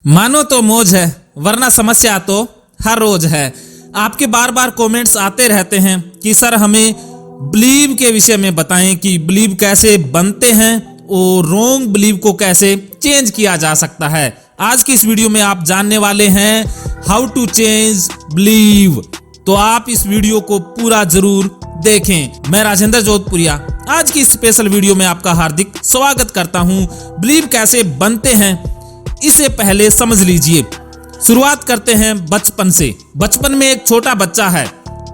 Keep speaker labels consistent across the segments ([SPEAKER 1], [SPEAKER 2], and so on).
[SPEAKER 1] मानो तो मौज है वरना समस्या तो हर रोज है। आपके बार बार कमेंट्स आते रहते हैं कि सर हमें बिलीव के विषय में बताएं कि बिलीव कैसे बनते हैं और रॉन्ग बिलीव को कैसे चेंज किया जा सकता है। आज की इस वीडियो में आप जानने वाले हैं हाउ टू चेंज बिलीव, तो आप इस वीडियो को पूरा जरूर देखें। मैं राजेंद्र जोधपुरिया आज की स्पेशल वीडियो में आपका हार्दिक स्वागत करता हूं। बिलीव कैसे बनते हैं इससे पहले समझ लीजिए। शुरुआत करते हैं बचपन से। बचपन में एक छोटा बच्चा है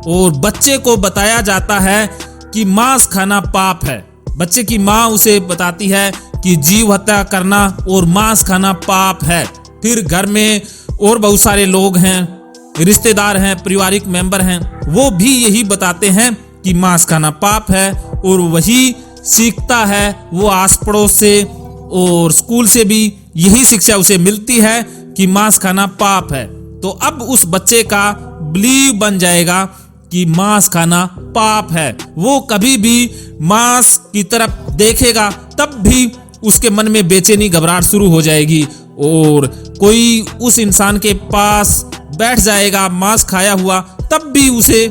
[SPEAKER 1] और बच्चे को बताया जाता है कि मांस खाना पाप है। बच्चे की माँ उसे बताती है कि जीव हत्या करना और मांस खाना पाप है। फिर घर में और बहुत सारे लोग हैं, रिश्तेदार हैं, पारिवारिक मेंबर हैं, वो भी यही बताते हैं कि मांस खाना पाप है और वही सीखता है वो आस पड़ोस से और स्कूल से भी यही शिक्षा उसे मिलती है कि मांस खाना पाप है। तो अब उस बच्चे का बिलीव बन जाएगा कि मांस खाना पाप है। वो कभी भी मांस की तरफ देखेगा तब भी उसके मन में बेचैनी घबराहट शुरू हो जाएगी और कोई उस इंसान के पास बैठ जाएगा मांस खाया हुआ तब भी उसे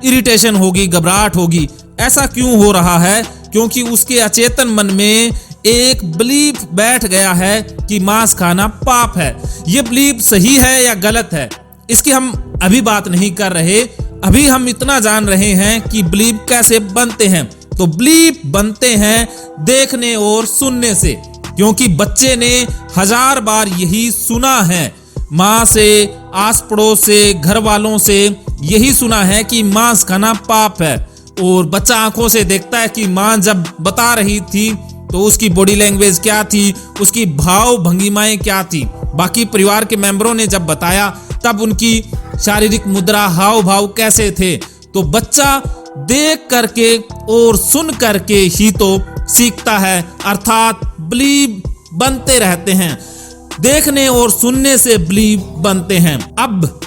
[SPEAKER 1] इरिटेशन होगी, घबराहट होगी। ऐसा क्यों हो रहा है? क्योंकि उसके अचेतन मन में एक बिलीफ बैठ गया है कि मांस खाना पाप है। ये बिलीफ सही है या गलत है इसकी हम अभी बात नहीं कर रहे। अभी हम इतना जान रहे हैं कि बिलीफ कैसे बनते हैं। तो बिलीफ बनते हैं देखने और सुनने से, क्योंकि बच्चे ने 1000 बार यही सुना है। माँ से, आस पड़ोस से, घर वालों से यही सुना है कि मांस खाना पाप है और बच्चा आंखों से देखता है कि माँ जब बता रही थी तो उसकी बॉडी लैंग्वेज क्या थी, उसकी भाव भंगिमाएं क्या थी। बाकी परिवार के मेंबरों ने जब बताया तब उनकी शारीरिक मुद्रा, हाव भाव कैसे थे। तो बच्चा देख करके और सुन करके ही तो सीखता है, अर्थात बिलीव बनते रहते हैं। देखने और सुनने से बिलीव बनते हैं। अब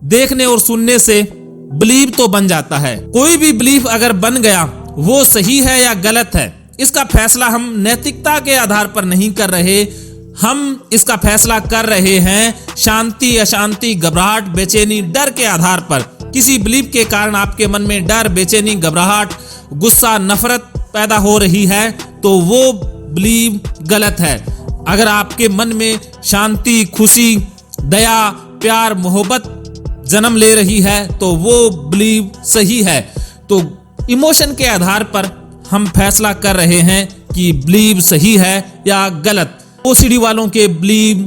[SPEAKER 1] देखने और सुनने से बिलीव तो बन जाता है। कोई भी बिलीव अगर बन गया वो सही है या गलत है इसका फैसला हम नैतिकता के आधार पर नहीं कर रहे। हम इसका फैसला कर रहे हैं शांति, अशांति, घबराहट, बेचैनी, डर के आधार पर। किसी बिलीव के कारण आपके मन में डर, बेचैनी, घबराहट, गुस्सा, नफरत पैदा हो रही है तो वो बिलीव गलत है। अगर आपके मन में शांति, खुशी, दया, प्यार, मोहब्बत जन्म ले रही है तो वो बिलीव सही है। तो इमोशन के आधार पर हम फैसला कर रहे हैं कि बिलीव सही है या गलत। ओसीडी वालों के बिलीव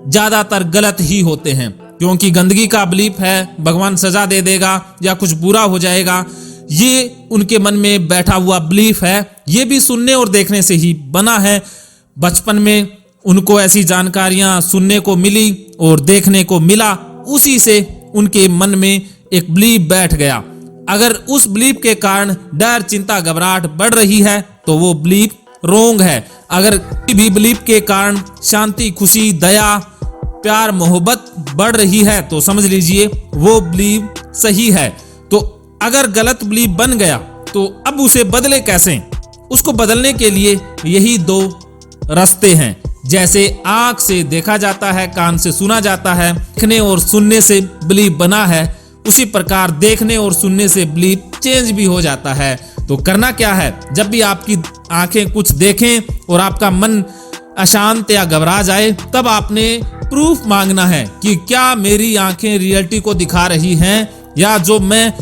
[SPEAKER 1] ज्यादातर गलत ही होते हैं, क्योंकि गंदगी का बिलीव है, भगवान सजा दे देगा या कुछ बुरा हो जाएगा, ये उनके मन में बैठा हुआ बिलीफ है। ये भी सुनने और देखने से ही बना है। बचपन में उनको ऐसी जानकारियां सुनने को मिली और देखने को मिला, उसी से उनके मन में एक बिलीफ बैठ गया। अगर उस बिलीफ के कारण डर, चिंता, घबराहट बढ़ रही है तो वो बिलीफ रोंग है। अगर भी बिलीफ के कारण शांति, खुशी, दया, प्यार, मोहब्बत बढ़ रही है तो समझ लीजिए वो बिलीफ सही है। तो अगर गलत बिलीफ बन गया तो अब उसे बदले कैसे? उसको बदलने के लिए यही 2 रास्ते हैं। जैसे आंख से देखा जाता है, कान से सुना जाता है, देखने और सुनने से बिलीफ बना है, उसी प्रकार देखने और सुनने से बिलीफ चेंज भी हो जाता है। तो करना क्या है? जब भी आपकी आंखें कुछ देखें और आपका मन अशांत या घबरा जाए तब आपने प्रूफ मांगना है कि क्या मेरी आंखें रियलिटी को दिखा रही हैं या जो मैं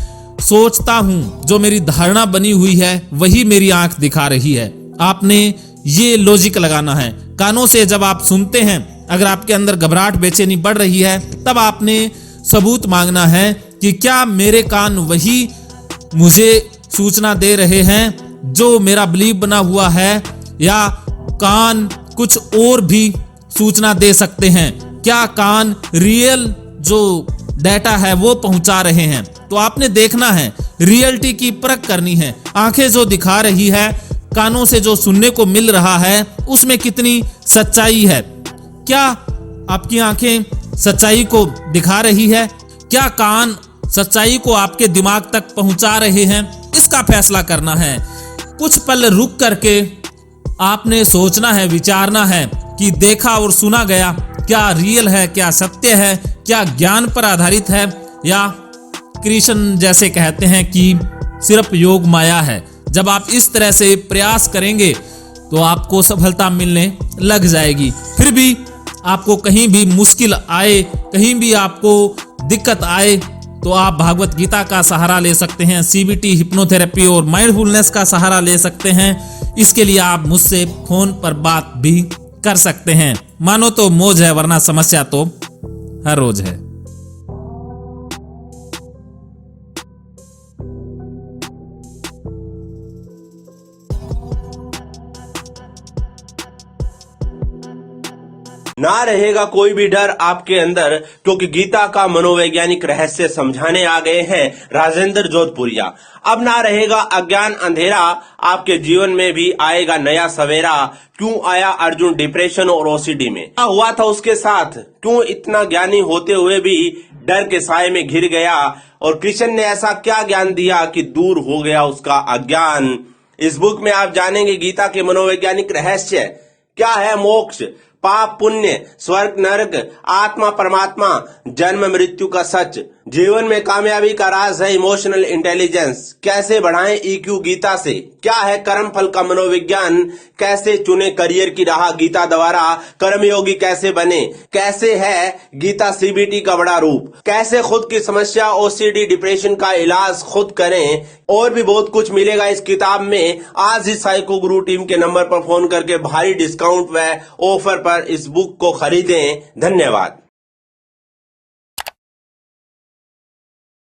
[SPEAKER 1] सोचता हूं, जो मेरी धारणा बनी हुई है वही मेरी आंख दिखा रही है। आपने ये लॉजिक लगाना है। कानों से जब आप सुनते हैं, अगर आपके अंदर घबराहट, बेचैनी बढ़ रही है तब आपने सबूत मांगना है कि क्या मेरे कान वही मुझे सूचना दे रहे हैं जो मेरा बिलीव बना हुआ है, या कान कुछ और भी सूचना दे सकते हैं? क्या कान रियल जो डाटा है वो पहुंचा रहे हैं? तो आपने देखना है, रियलिटी की परख करनी है। आंखें जो दिखा रही है, कानों से जो सुनने को मिल रहा है उसमें कितनी सच्चाई है? क्या आपकी आंखें सच्चाई को दिखा रही है? क्या कान सच्चाई को आपके दिमाग तक पहुंचा रहे हैं? इसका फैसला करना है। कुछ पल रुक करके आपने सोचना है, विचारना है कि देखा और सुना गया क्या रियल है, क्या सत्य है, क्या ज्ञान पर आधारित है, या कृष्ण जैसे कहते हैं कि सिर्फ योग माया है। जब आप इस तरह से प्रयास करेंगे तो आपको सफलता मिलने लग जाएगी। फिर भी आपको कहीं भी मुश्किल आए, कहीं भी आपको दिक्कत आए, तो आप भागवत गीता का सहारा ले सकते हैं, सीबीटी, हिप्नोथेरेपी और माइंडफुलनेस का सहारा ले सकते हैं। इसके लिए आप मुझसे फोन पर बात भी कर सकते हैं। मानो तो मौज है, वरना समस्या तो हर रोज है।
[SPEAKER 2] ना रहेगा कोई भी डर आपके अंदर, क्योंकि गीता का मनोवैज्ञानिक रहस्य समझाने आ गए हैं राजेंद्र जोधपुरिया। अब ना रहेगा अज्ञान अंधेरा, आपके जीवन में भी आएगा नया सवेरा। क्यों आया अर्जुन डिप्रेशन और ओसीडी में, क्या हुआ था उसके साथ, क्यों इतना ज्ञानी होते हुए भी डर के साए में घिर गया, और कृष्ण ने ऐसा क्या ज्ञान दिया कि दूर हो गया उसका अज्ञान। इस बुक में आप जानेंगे गीता के मनोवैज्ञानिक रहस्य, क्या है मोक्ष, पाप पुण्य, स्वर्ग नरक, आत्मा परमात्मा, जन्म मृत्यु का सच, जीवन में कामयाबी का राज है इमोशनल इंटेलिजेंस, कैसे बढ़ाएं ईक्यू गीता से, क्या है कर्म फल का मनोविज्ञान, कैसे चुने करियर की राह गीता द्वारा, कर्मयोगी कैसे बने, कैसे है गीता सीबीटी का बड़ा रूप, कैसे खुद की समस्या ओसीडी डिप्रेशन का इलाज खुद करें, और भी बहुत कुछ मिलेगा इस किताब में। आज ही साइको गुरु टीम के नंबर पर फोन करके भारी डिस्काउंट व ऑफर पर इस बुक को खरीदें। धन्यवाद।